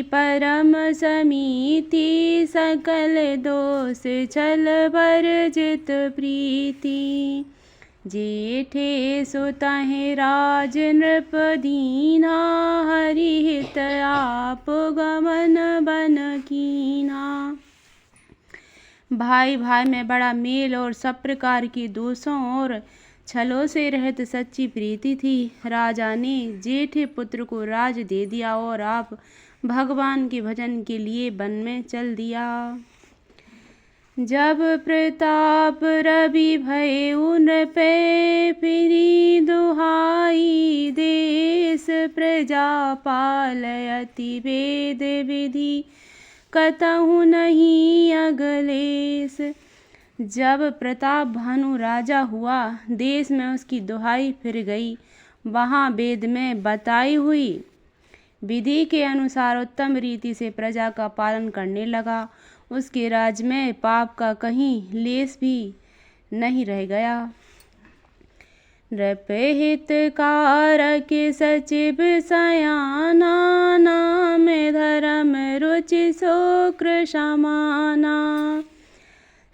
परम समीति, सकल दोष छल वर्जित प्रीति। जेठे सुतहि राज नृप दीना, हरिहित आप गमन बन कीना। भाई भाई में बड़ा मेल और सब प्रकार की दोषों और छलों से रहित सच्ची प्रीति थी। राजा ने जेठे पुत्र को राज दे दिया और आप भगवान के भजन के लिए वन में चल दिया। जब प्रताप रवि भय नृपे, फिरी दुहाई देश प्रजा पालयति वेद विधि, कतहु नहीं अगलेश। जब प्रताप भानु राजा हुआ, देश में उसकी दुहाई फिर गई। वहाँ वेद में बताई हुई विधि के अनुसार उत्तम रीति से प्रजा का पालन करने लगा। उसके राज्य में पाप का कहीं लेस भी नहीं रह गया। नृपहितकारक सचिव सयाना, नाम धर्म रुचि शुक्र समाना।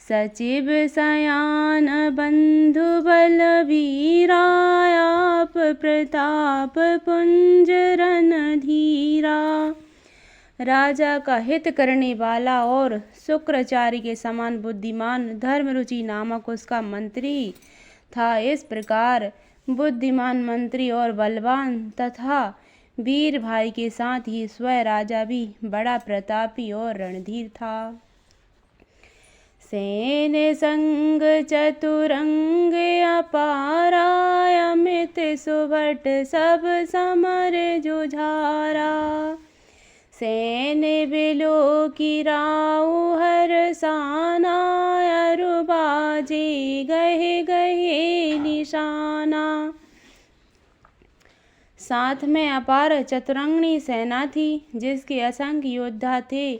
सचिव सयान बंधु बलवीरा, आप प्रताप पुंज रणधीरा। राजा का हित करने वाला और शुक्राचार्य के समान बुद्धिमान धर्मरुचि नामक उसका मंत्री था। इस प्रकार बुद्धिमान मंत्री और बलवान तथा वीर भाई के साथ ही स्वयं राजा भी बड़ा प्रतापी और रणधीर था। सेन संग चतुरंग अपारा, अमित सुभट सब समर जुझारा। सेन बिलो की राउ हरसाना, अरु बाजे गहे गहे निशाना। साथ में अपार चतुरंगनी सेना थी, जिसके असंख्य योद्धा थे,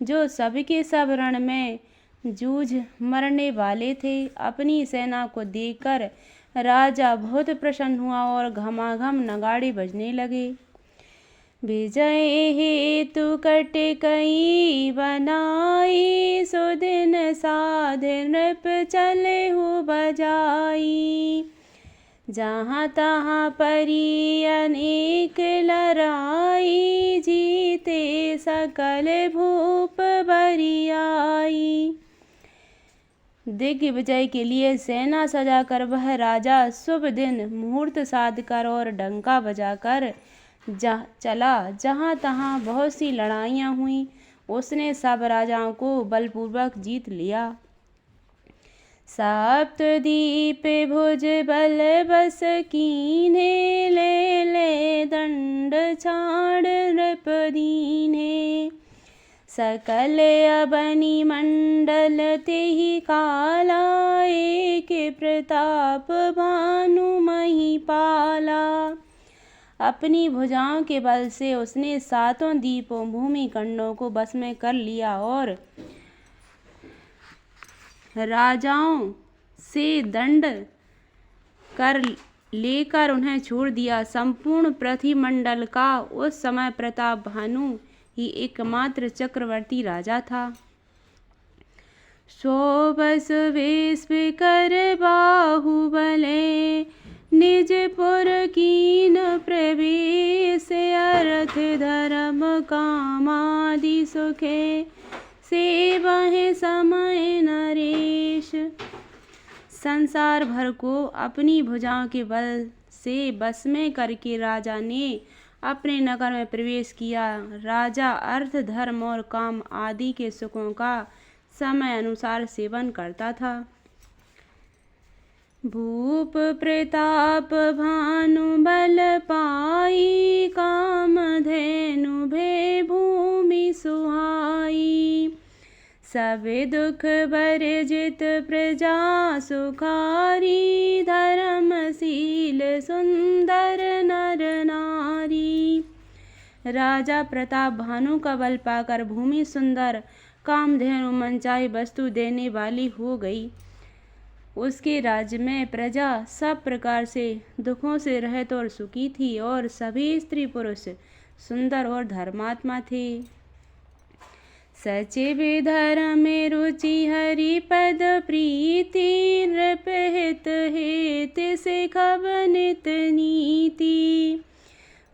जो सबके सब रण में जूझ मरने वाले थे। अपनी सेना को देखकर राजा बहुत प्रसन्न हुआ और घमाघम नगाड़े बजने लगे। विजय हेतु कट कई बनाई, सुदिन साध नृप चले हो बजाई। जहाँ तहाँ परी अनेक लड़ाई, जीते सकल भूप बरियाई। दिग्विजय के लिए सेना सजाकर वह राजा शुभ दिन मुहूर्त साध कर और डंका बजाकर चला। जहाँ तहाँ बहुत सी लड़ाइयाँ हुई, उसने सब राजाओं को बलपूर्वक जीत लिया। सप्तदीप भुज बल बस कीन्हे, ले ले दंड छाड़ नृप दीन्हे। सकल अबनि मंडल तेहि काला, एक प्रताप भानु महिपाला। अपनी भुजाओं के बल से उसने सातों द्वीपों भूमि खंडों को बस में कर लिया और राजाओं से दंड कर लेकर उन्हें छोड़ दिया। संपूर्ण पृथ्वी मंडल का उस समय प्रताप भानु ही एकमात्र चक्रवर्ती राजा था। सो बस वेश कर बाहुबले, निज पुर कीन प्रवेश। अर्थ धर्म कामादि सुखे, सेवहि समय नरेश। संसार भर को अपनी भुजाओं के बल से बस में करके राजा ने अपने नगर में प्रवेश किया। राजा अर्थ धर्म और काम आदि के सुखों का समय अनुसार सेवन करता था। भूप प्रताप भानु बल पाई, काम धेनु भे भूमि सुहाई। सब दुख वर्जित प्रजा सुखारी, धर्मशील सुंदर नर नारी। राजा प्रताप भानु का बल पाकर भूमि सुंदर, कामधेनु मनचाही वस्तु देने वाली हो गई। उसके राज्य में प्रजा सब प्रकार से दुखों से रहित और सुखी थी और सभी स्त्री पुरुष सुंदर और धर्मात्मा थे। सचिव धर्म रुचि हरि पद प्रीति नृप हित हेत सिखब नित नीति।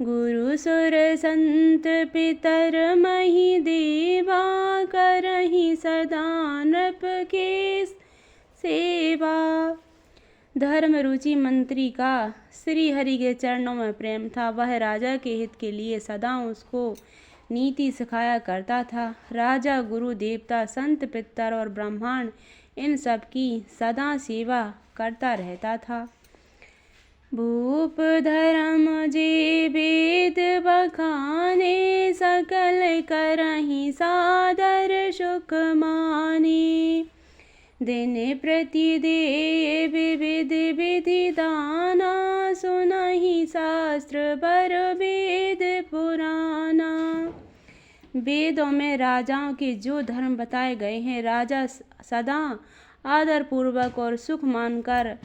गुरु सुर संत पितर मही देवा करहि सदा नृप के सेवा। धर्म रुचि मंत्री का श्री हरि के चरणों में प्रेम था। वह राजा के हित के लिए सदा उसको नीति सिखाया करता था। राजा गुरु देवता संत पितर और ब्राह्मण इन सब की सदा सेवा करता रहता था। भूप धर्म जे वेद बखाने सकल करहि सादर सुख माने। दिन प्रतिदेव विविध विधि दाना सुनहि शास्त्र बर वेद पुराना। वेदों में राजाओं के जो धर्म बताए गए हैं राजा सदा आदर पूर्वक और सुख मानकर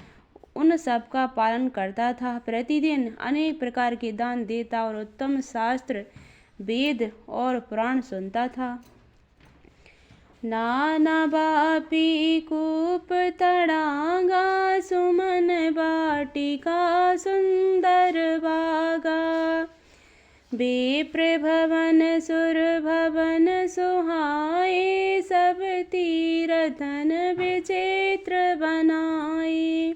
उन सब का पालन करता था। प्रतिदिन अनेक प्रकार के दान देता और उत्तम शास्त्र वेद और पुराण सुनता था। नाना बापी कूप तड़ागा सुमन वाटिका सुंदर बागा। विप्र भवन सुर भवन सुहाए सब तीरथन विचित्र बनाए।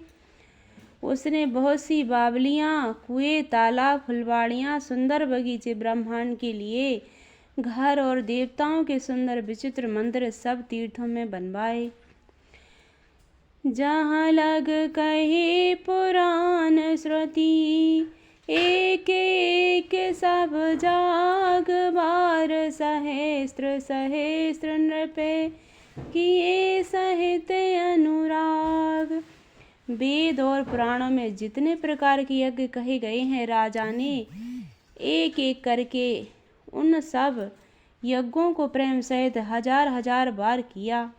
उसने बहुत सी बावलियाँ कुएं तालाब फुलवाड़ियाँ सुंदर बगीचे ब्रह्मांड के लिए घर और देवताओं के सुंदर विचित्र मंदिर सब तीर्थों में बनवाए। जहाँ लग कहे पुराण श्रुति एक एक सब जाग बार सहस्त्र सहस्त्र नृपे किए सहित अनुराग। वेद और पुराणों में जितने प्रकार के यज्ञ कहे गए हैं राजा ने एक एक करके उन सब यज्ञों को प्रेम सहित हजार हजार बार किया।